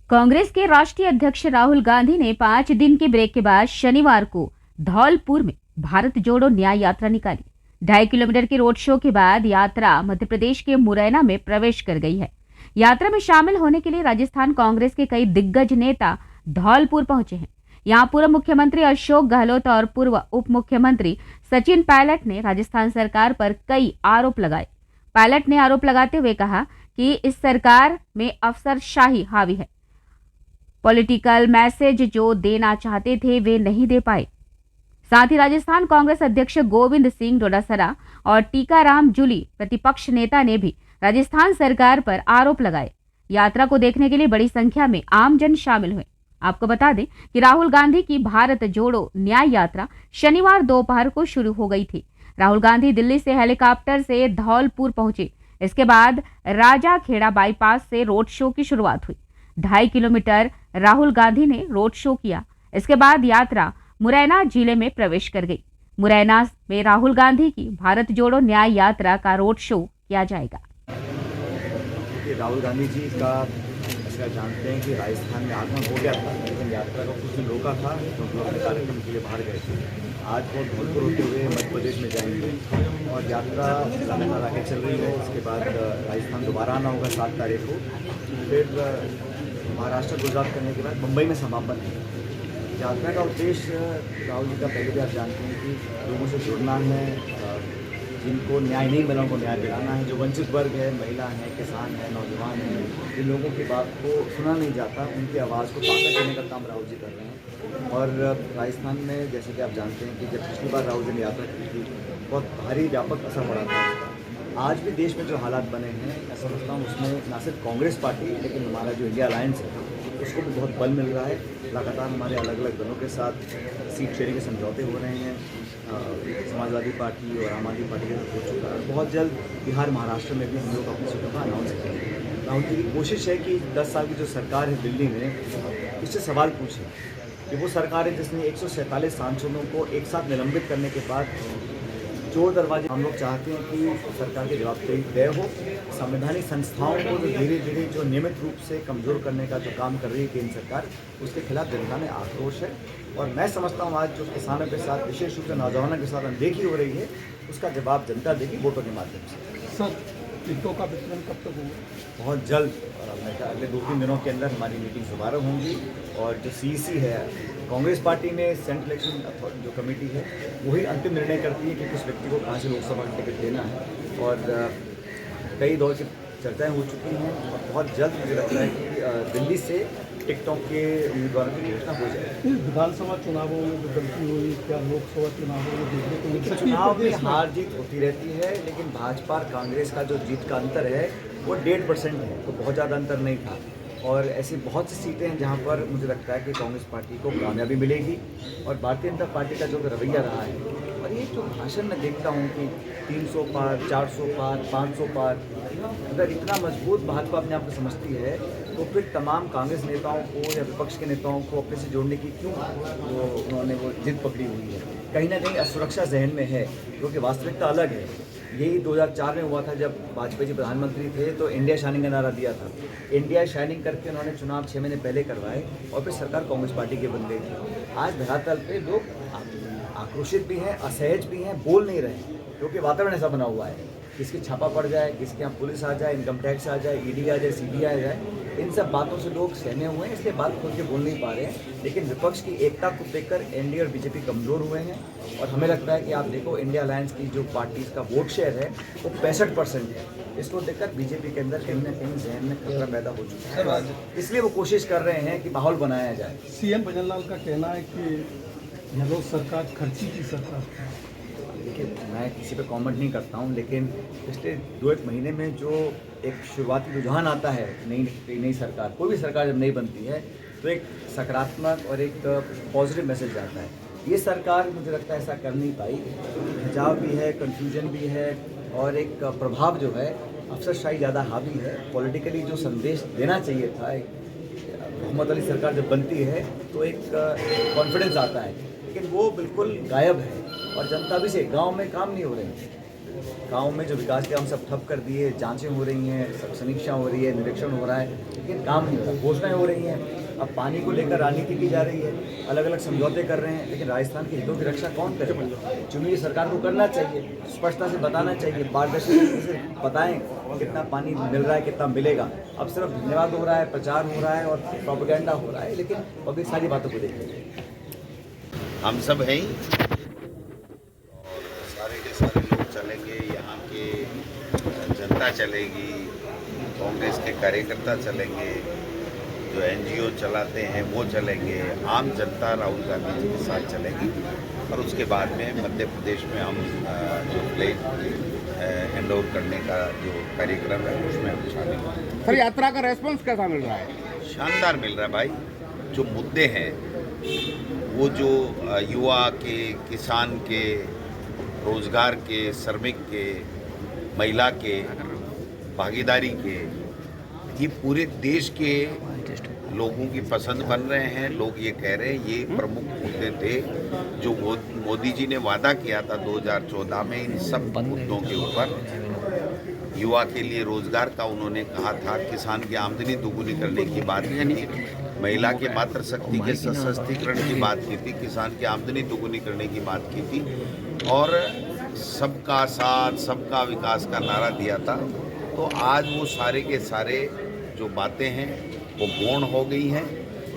कांग्रेस के राष्ट्रीय अध्यक्ष राहुल गांधी ने 5 दिन के ब्रेक के बाद शनिवार को धौलपुर में भारत जोड़ो न्याय यात्रा निकाली। 2.5 किलोमीटर के रोड शो के बाद यात्रा मध्य प्रदेश के मुरैना में प्रवेश कर गई है। यात्रा में शामिल होने के लिए राजस्थान कांग्रेस के कई दिग्गज नेता धौलपुर पहुंचे हैं। यहां पूर्व मुख्यमंत्री अशोक गहलोत और पूर्व उप मुख्यमंत्री सचिन पायलट ने राजस्थान सरकार पर कई आरोप लगाए। पायलट ने आरोप लगाते हुए कहा कि इस सरकार में अफसरशाही हावी है। पॉलिटिकल मैसेज जो देना चाहते थे वे नहीं दे पाए। साथ ही राजस्थान कांग्रेस अध्यक्ष गोविंद सिंह डोटासरा और टीकाराम जूली प्रतिपक्ष नेता ने भी राजस्थान सरकार पर आरोप लगाए। यात्रा को देखने के लिए बड़ी संख्या में आमजन शामिल हुए। आपको बता दें कि राहुल गांधी की भारत जोड़ो न्याय यात्रा शनिवार दोपहर को शुरू हो गई थी। राहुल गांधी दिल्ली से हेलीकॉप्टर से धौलपुर पहुंचे। इसके बाद राजाखेड़ा बाईपास से रोड शो की शुरुआत हुई। 2.5 किलोमीटर राहुल गांधी ने रोड शो किया। इसके बाद यात्रा मुरैना जिले में प्रवेश कर गई। मुरैना में राहुल गांधी की भारत जोड़ो न्याय यात्रा का रोड शो किया जाएगा। राहुल गांधी जी का ऐसा जानते हैं कि राजस्थान में आगमन हो गया था, लेकिन यात्रा को कुछ दिन रोका था क्योंकि वो अपने कार्यक्रम के लिए बाहर गए थे। आज वो धौलपुर होते हुए मध्य प्रदेश में जाएंगे और यात्रा लगातार आगे चल रही है। इसके बाद राजस्थान दोबारा आना होगा 7 तारीख को, फिर महाराष्ट्र गुजरात करने के बाद मुंबई में समापन है। यात्रा का उद्देश्य राहुल जी का पहले भी आप जानते हैं कि लोगों से जुड़ना है, जिनको न्याय नहीं मिला उनको न्याय दिलाना है। जो वंचित वर्ग है, महिला है, किसान है, नौजवान है, जिन लोगों की बात को सुना नहीं जाता, उनकी आवाज़ को ताकत देने का काम राहुल जी कर रहे हैं। और राजस्थान में जैसे कि आप जानते हैं कि जब पिछली बार राहुल जी ने यात्रा की थी, बहुत भारी व्यापक असर पड़ा था उसका। आज भी देश में जो हालात बने हैं, मैं समझता हूँ उसमें ना सिर्फ कांग्रेस पार्टी लेकिन हमारा जो इंडिया अलायंस है उसको भी बहुत बल मिल रहा है। लगातार हमारे अलग अलग दलों के साथ सीट शेयरिंग के समझौते हो रहे हैं। समाजवादी पार्टी और आम आदमी पार्टी के साथ हो चुका है। बहुत जल्द बिहार, महाराष्ट्र में भी हम लोग अपनी सीटों का अनाउंस करेंगे। राहुल जी की कोशिश है कि 10 साल की जो सरकार है दिल्ली में, इससे सवाल पूछें कि वो सरकार है जिसने 147 सांसदों को एक साथ निलंबित करने के बाद चोर दरवाजे। हम लोग चाहते हैं कि सरकार की जवाबदेही तय हो। संवैधानिक संस्थाओं को जो धीरे धीरे जो नियमित रूप से कमज़ोर करने का जो काम कर रही है केंद्र सरकार, उसके खिलाफ जनता में आक्रोश है। और मैं समझता हूँ आज जो किसानों के साथ, विशेष रूप से नौजवानों के साथ अनदेखी हो रही है, उसका जवाब जनता देगी वोटों के माध्यम से। सर, टिकटों का वितरण कब तक होगा? बहुत जल्द, अगले 2-3 दिनों के अंदर हमारी मीटिंग दोबारा होंगी। और जो CEC है, कांग्रेस पार्टी में सेंट्रल इलेक्शन जो कमेटी है, वही अंतिम निर्णय करती है कि किस व्यक्ति को कहाँ से लोकसभा का टिकट देना है। और कई दौर की चर्चाएं हो चुकी हैं और बहुत जल्द मुझे लगता है कि दिल्ली से टिकटों के उम्मीदवारों की घोषणा हो जाएगी। विधानसभा चुनावों में जो गलती हुई, क्या लोकसभा चुनावों में देखने को मिल सकती है? चुनाव में हार जीत होती रहती है, लेकिन भाजपा और कांग्रेस का जो जीत का अंतर है वो 1.5% है, तो बहुत ज़्यादा अंतर नहीं था। और ऐसी बहुत सी सीटें हैं जहां पर मुझे लगता है कि कांग्रेस पार्टी को कामयाबी मिलेगी। और भारतीय जनता पार्टी का जो रवैया रहा है, और ये जो भाषण में देखता हूं कि 300 पार, 400 पार, 500 पार, अगर इतना मजबूत भाजपा अपने आप को समझती है, तो फिर तमाम कांग्रेस नेताओं को या विपक्ष के नेताओं को अपने से जोड़ने की क्यों उन्होंने वो जिद पकड़ी हुई है? कहीं ना कहीं असुरक्षा जहन में है, क्योंकि वास्तविकता अलग है। यही 2004 में हुआ था जब वाजपेयी जी प्रधानमंत्री थे, तो इंडिया शाइनिंग का नारा दिया था। इंडिया शाइनिंग करके उन्होंने चुनाव 6 महीने पहले करवाए और फिर सरकार कांग्रेस पार्टी की बन गई थी। आज धरातल पे लोग आक्रोशित भी हैं, असहज भी हैं, बोल नहीं रहे, क्योंकि वातावरण ऐसा बना हुआ है। किसकी छापा पड़ जाए, किसके यहाँ पुलिस आ जाए, इनकम टैक्स आ जाए, ED आ जाए, CBI आ जाए, इन सब बातों से लोग सहमे हुए हैं, इसलिए बात खोल के बोल नहीं पा रहे हैं। लेकिन विपक्ष की एकता को देखकर NDA और BJP कमज़ोर हुए हैं। और हमें लगता है कि आप देखो, इंडिया अलायंस की जो पार्टीज़ का वोट शेयर है वो 65% है। इसको देखकर BJP के अंदर कहीं ना कहीं जहन में खतरा पैदा हो चुका है, इसलिए वो कोशिश कर रहे हैं कि माहौल बनाया जाए। CM भजनलाल का कहना है कि गहलोत सरकार खर्ची की सरकार है। देखिए, मैं किसी पे कमेंट नहीं करता हूँ, लेकिन पिछले 2-1 महीने में जो एक शुरुआती रुझान आता है नई सरकार, कोई भी सरकार जब नहीं बनती है तो एक सकारात्मक और एक पॉजिटिव मैसेज आता है। ये सरकार मुझे लगता है ऐसा कर नहीं पाई, क्योंकि खिंचाव भी है, कन्फ्यूजन भी है और एक प्रभाव जो है, अफसरशाही ज़्यादा हावी है। पॉलिटिकली जो संदेश देना चाहिए था, मोहम्मद वाली सरकार जब बनती है तो एक कॉन्फिडेंस आता है, लेकिन वो बिल्कुल गायब है। और जनता भी से गांव में काम नहीं हो रहे हैं, गाँव में जो विकास के काम सब ठप कर दिए, जांचें हो रही हैं, समीक्षा हो रही है, निरीक्षण हो रहा है, लेकिन काम नहीं हो रहा। घोषणाएं हो रही हैं, अब पानी को लेकर राजनीति की जा रही है, अलग अलग समझौते कर रहे हैं, लेकिन राजस्थान के हितों की रक्षा कौन करेगा? चुनी सरकार को करना चाहिए, स्पष्टता से बताना चाहिए, पारदर्शी तरीके से बताएं कितना पानी मिल रहा है, कितना मिलेगा। अब सिर्फ धन्यवाद हो रहा है, प्रचार हो रहा है और प्रोपेगेंडा हो रहा है, लेकिन पब्लिक सारी बातों को देखेगी। हम सब हैं ही और सारे के सारे लोग चलेंगे, यहाँ के जनता चलेगी, कांग्रेस के कार्यकर्ता चलेंगे, जो एनजीओ चलाते हैं वो चलेंगे, आम जनता राहुल गांधी जी के साथ चलेगी। और उसके बाद में मध्य प्रदेश में हम जो फ्लैग हैंड ओवर करने का जो कार्यक्रम है उसमें हम शामिल होंगे। सर, यात्रा का रेस्पॉन्स कैसा मिल रहा है? शानदार मिल रहा है भाई। जो मुद्दे हैं वो जो युवा के, किसान के, रोजगार के, श्रमिक के, महिला के, भागीदारी के, ये पूरे देश के लोगों की पसंद बन रहे हैं। लोग ये कह रहे हैं ये प्रमुख मुद्दे थे जो मोदी जी ने वादा किया था 2014 में। इन सब मुद्दों के ऊपर युवा के लिए रोजगार का उन्होंने कहा था, किसान की आमदनी दोगुनी करने की बात की थी, महिला के मातृशक्ति के सशक्तिकरण की बात की थी, किसान की आमदनी दोगुनी करने की बात की थी और सबका साथ सबका विकास का नारा दिया था। तो आज वो सारे के सारे जो बातें हैं वो गौण हो गई हैं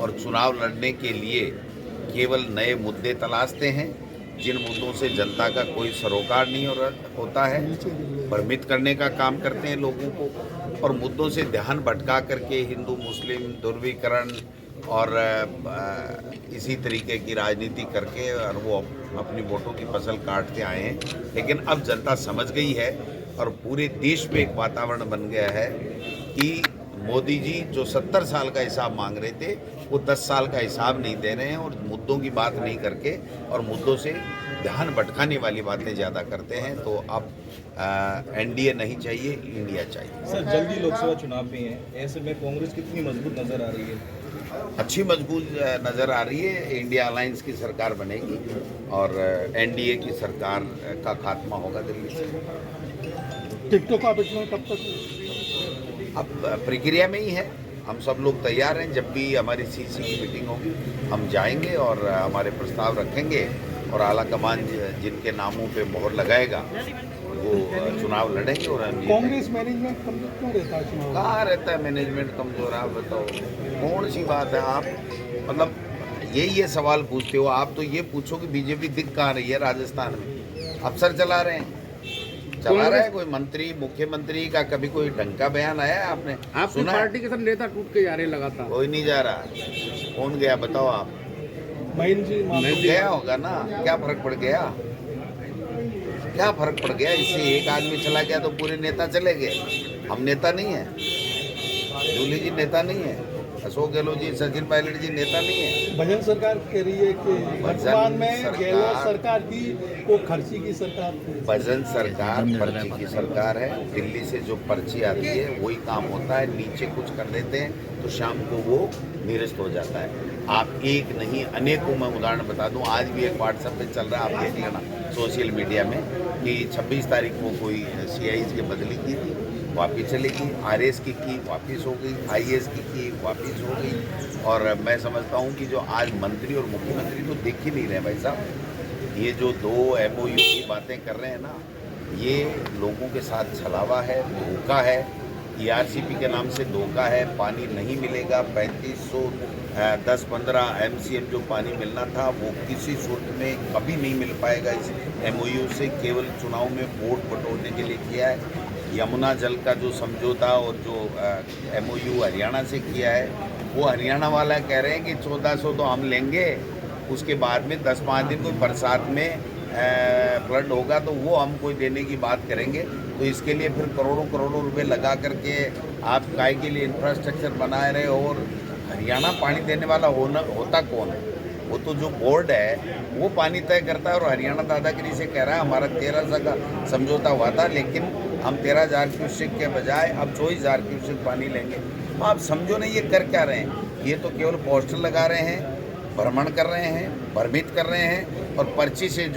और चुनाव लड़ने के लिए केवल नए मुद्दे तलाशते हैं, जिन मुद्दों से जनता का कोई सरोकार नहीं होता है, भ्रमित करने का काम करते हैं लोगों को और मुद्दों से ध्यान भटका करके हिंदू मुस्लिम ध्रुवीकरण और इसी तरीके की राजनीति करके और वो अपनी वोटों की फसल काटते आए हैं। लेकिन अब जनता समझ गई है और पूरे देश में एक वातावरण बन गया है कि मोदी जी जो 70 साल का हिसाब मांग रहे थे वो 10 साल का हिसाब नहीं दे रहे हैं और मुद्दों की बात नहीं करके और मुद्दों से ध्यान भटकाने वाली बातें ज़्यादा करते हैं। तो अब एनडीए नहीं चाहिए, इंडिया चाहिए। सर, जल्दी लोकसभा चुनाव भी हैं, ऐसे में कांग्रेस कितनी मजबूत नजर आ रही है? अच्छी मजबूत नज़र आ रही है। इंडिया अलायंस की सरकार बनेगी और एनडीए की सरकार का खात्मा होगा दिल्ली से। टिकटों का वितरण कब तक? अब प्रक्रिया में ही है, हम सब लोग तैयार हैं। जब भी हमारी सीसी की मीटिंग होगी हम जाएंगे और हमारे प्रस्ताव रखेंगे और आला कमान जिनके नामों पे मोहर लगाएगा वो चुनाव लड़ेंगे। और कांग्रेस मैनेजमेंट कमजोर क्यों रहता है चुनाव? कहाँ रहता है मैनेजमेंट कमजोर? आप बताओ कौन सी बात है? आप मतलब ये सवाल पूछते हो। आप तो ये पूछो कि बीजेपी दिख कहाँ रही है राजस्थान में? अफसर चला रहे हैं, चला रहा है कोई मंत्री, मुख्यमंत्री का कभी कोई ढंग का बयान आया है आपने? आपकी सुना? पार्टी के सब नेता टूट के जा रहे हैं लगातार। कोई नहीं जा रहा। कौन गया बताओ आप? महीन जी तो गया होगा ना, क्या फर्क पड़ गया? क्या फर्क पड़ गया? इससे एक आदमी चला गया तो पूरे नेता चले गए। हम नेता नहीं है, जूली जी नेता नहीं है, अशोक गहलोत जी, सचिन पायलट जी नेता नहीं है। भजन सरकार कह रही है कि वर्तमान में गहलोत सरकार की वो खर्ची की सरकार थी। भजन सरकार पर्ची की सरकार है। दिल्ली से जो पर्ची आती है वही काम होता है, नीचे कुछ कर देते हैं तो शाम को वो निरस्त हो जाता है। आप एक नहीं अनेकों मैं उदाहरण बता दूं। आज भी एक व्हाट्सएप पे चल रहा है, आप देख लेना सोशल मीडिया में, कि 26 तारीख को कोई CIs की बदली की थी, वापिस चलेगी, RS की वापिस हो गई, IAS की वापिस हो गई। और मैं समझता हूँ कि जो आज मंत्री और मुख्यमंत्री तो देख ही नहीं रहे भाई साहब। ये जो 2 MOU की बातें कर रहे हैं ना, ये लोगों के साथ छलावा है, धोखा है, ERCP के नाम से धोखा है। पानी नहीं मिलेगा, 3510-15 MCM जो पानी मिलना था वो किसी सूरत में कभी नहीं मिल पाएगा। इस MOU से केवल चुनाव में वोट बटोरने के लिए किया है। यमुना जल का जो समझौता और जो MOU हरियाणा से किया है, वो हरियाणा वाला कह रहे हैं कि 1400 तो हम लेंगे, उसके बाद में 10-5 दिन कोई बरसात में फ्लड होगा तो वो हम कोई देने की बात करेंगे। तो इसके लिए फिर करोड़ों रुपए लगा करके आप काय के लिए इंफ्रास्ट्रक्चर बना रहे हो। और हरियाणा पानी देने वाला होता कौन है? वो तो जो बोर्ड है वो पानी तय करता है। और हरियाणा दादागिरी से कह रहा है हमारा 1300 का समझौता हुआ था, लेकिन हम 13,000 क्यूसेक के बजाय अब 24,000 क्यूसेक पानी लेंगे। तो आप समझो नहीं ये कर क्या रहे हैं? ये तो केवल पोस्टर लगा रहे हैं, भ्रमण कर रहे हैं, भ्रमित कर रहे हैं और पर्ची से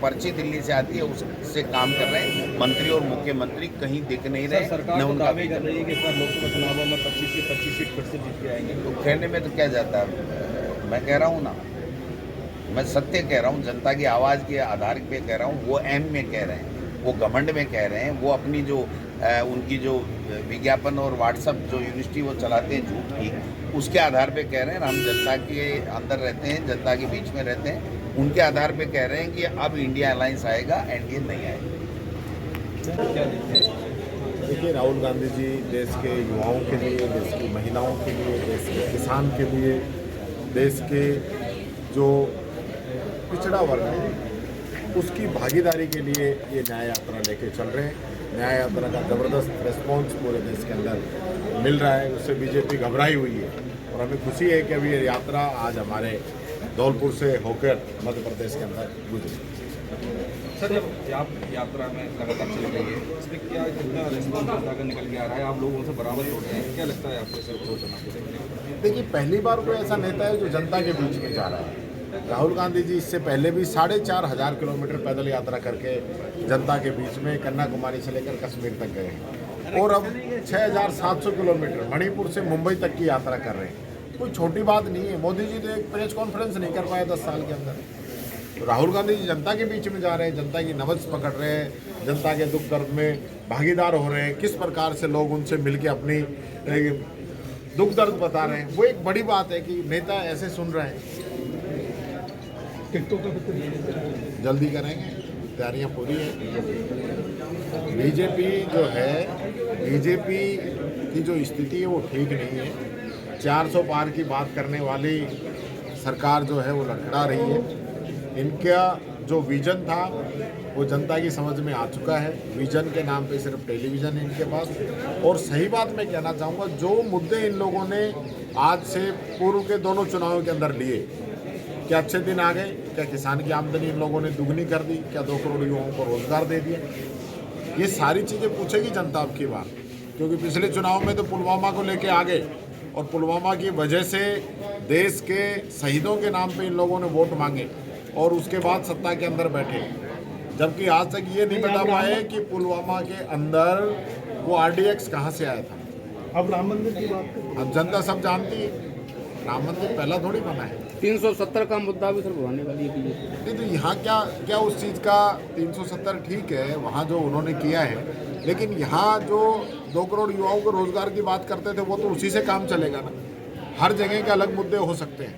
पर्ची दिल्ली से आती है उससे काम कर रहे हैं। मंत्री और मुख्यमंत्री कहीं दिख नहीं रहे। सरकार तो दावे कर रही है कि इस बार लोकसभा चुनावों में 25 से 25 सीट फिर से जीत के आएंगे। तो कहने में तो क्या जाता है, मैं कह रहा हूँ ना, मैं सत्य कह रहा हूँ, जनता की आवाज़ के आधार पे कह रहा हूँ। वो एम में कह रहे हैं, वो घमंड में कह रहे हैं, वो अपनी जो उनकी जो विज्ञापन और व्हाट्सएप जो यूनिवर्सिटी वो चलाते हैं झूठ की, उसके आधार पे कह रहे हैं। हम जनता के अंदर रहते हैं, जनता के बीच में रहते हैं, उनके आधार पे कह रहे हैं कि अब इंडिया अलायंस आएगा, एनडीए नहीं आएगा। देखिए, राहुल गांधी जी देश के युवाओं के लिए, देश की महिलाओं के लिए, देश के किसान के लिए, देश के जो पिछड़ा वर्ग है उसकी भागीदारी के लिए ये न्याय यात्रा लेके चल रहे हैं। न्याय यात्रा का ज़बरदस्त रिस्पॉन्स पूरे देश के अंदर मिल रहा है, उससे बीजेपी घबराई हुई है और हमें खुशी है कि अभी ये यात्रा आज हमारे धौलपुर से होकर मध्य प्रदेश के अंदर गुजरी। सर, जब आप यात्रा में लगातार चल रही है, इसमें क्या कितना रिस्पॉन्स जनता का निकल के आ रहा है? आप लोगों से बराबर हो रहे हैं, क्या लगता है आपको सर वो चुनाव को देखने? देखिए, पहली बार कोई ऐसा नेता है जो जनता के बीच में जा रहा है। राहुल गांधी जी इससे पहले भी 4,500 किलोमीटर पैदल यात्रा करके जनता के बीच में कन्याकुमारी से लेकर कश्मीर तक गए हैं और अब 6,700 किलोमीटर मणिपुर से मुंबई तक की यात्रा कर रहे हैं। कोई छोटी बात नहीं है। मोदी जी तो एक प्रेस कॉन्फ्रेंस नहीं कर पाए 10 साल के अंदर। तो राहुल गांधी जी जनता के बीच में जा रहे हैं, जनता की नब्ज पकड़ रहे हैं, जनता के दुख दर्द में भागीदार हो रहे हैं, किस प्रकार से लोग उनसे मिलकर अपनी दुख दर्द बता रहे हैं। वो एक बड़ी बात है कि नेता ऐसे सुन रहे हैं। जल्दी करेंगे, तैयारियां पूरी है। बीजेपी जो है, बीजेपी की जो स्थिति है वो ठीक नहीं है। 400 पार की बात करने वाली सरकार जो है वो लड़खड़ा रही है। इनका जो विजन था वो जनता की समझ में आ चुका है। विजन के नाम पे सिर्फ टेलीविज़न है इनके पास। और सही बात मैं कहना चाहूँगा, जो मुद्दे इन लोगों ने आज से पूर्व के दोनों चुनावों के अंदर लिए, क्या अच्छे दिन आ गए? क्या किसान की आमदनी इन लोगों ने दुगनी कर दी? क्या 2 करोड़ युवाओं को रोजगार दे दिया? ये सारी चीज़ें पूछेगी जनता अब की बार, क्योंकि पिछले चुनाव में तो पुलवामा को लेके आ गए और पुलवामा की वजह से देश के शहीदों के नाम पे इन लोगों ने वोट मांगे और उसके बाद सत्ता के अंदर बैठे, जबकि आज तक ये नहीं बता पाए कि पुलवामा के अंदर वो RDX कहाँ से आया था। अब राम मंदिर की बात करें, अब जनता सब जानती है, राम मंदिर पहला थोड़ी बना है। 370 का मुद्दा भी सर बढ़ाने वाली है बीजेपी। नहीं तो यहाँ क्या उस चीज़ का 370 ठीक है, वहाँ जो उन्होंने किया है, लेकिन यहाँ जो 2 करोड़ युवाओं को रोजगार की बात करते थे वो तो उसी से काम चलेगा ना। हर जगह के अलग मुद्दे हो सकते हैं,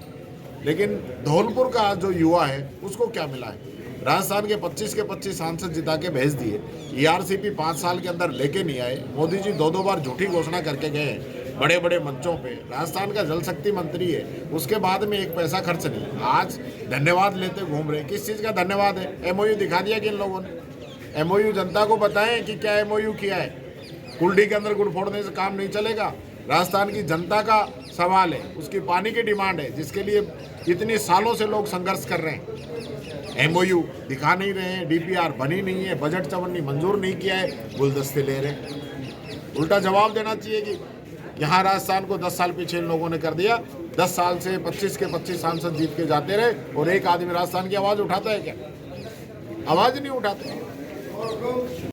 लेकिन धौलपुर का जो युवा है उसको क्या मिला है? राजस्थान के 25 के 25 सांसद जिता के भेज दिए, ERCP 5 साल के अंदर लेके नहीं आए। मोदी जी 2 बार झूठी घोषणा करके गए बड़े बड़े मंचों पे। राजस्थान का जल शक्ति मंत्री है, उसके बाद में एक पैसा खर्च नहीं। आज धन्यवाद लेते घूम रहे, किस चीज़ का धन्यवाद है? MOU दिखा दिया कि इन लोगों ने MOU जनता को बताएं कि क्या MOU किया है। कुल्डी के अंदर गुड़ फोड़ने से काम नहीं चलेगा। राजस्थान की जनता का सवाल है, उसकी पानी की डिमांड है, जिसके लिए इतनी सालों से लोग संघर्ष कर रहे हैं। MOU दिखा नहीं रहे हैं, DPR बनी नहीं है, बजट चवन्नी मंजूर नहीं किया है, गुलदस्ते ले रहे हैं। उल्टा जवाब देना चाहिए कि यहाँ राजस्थान को 10 साल पीछे इन लोगों ने कर दिया। 10 साल से 25 के 25 सांसद जीत के जाते रहे और एक आदमी राजस्थान की आवाज़ उठाता है क्या? आवाज़ नहीं उठाते।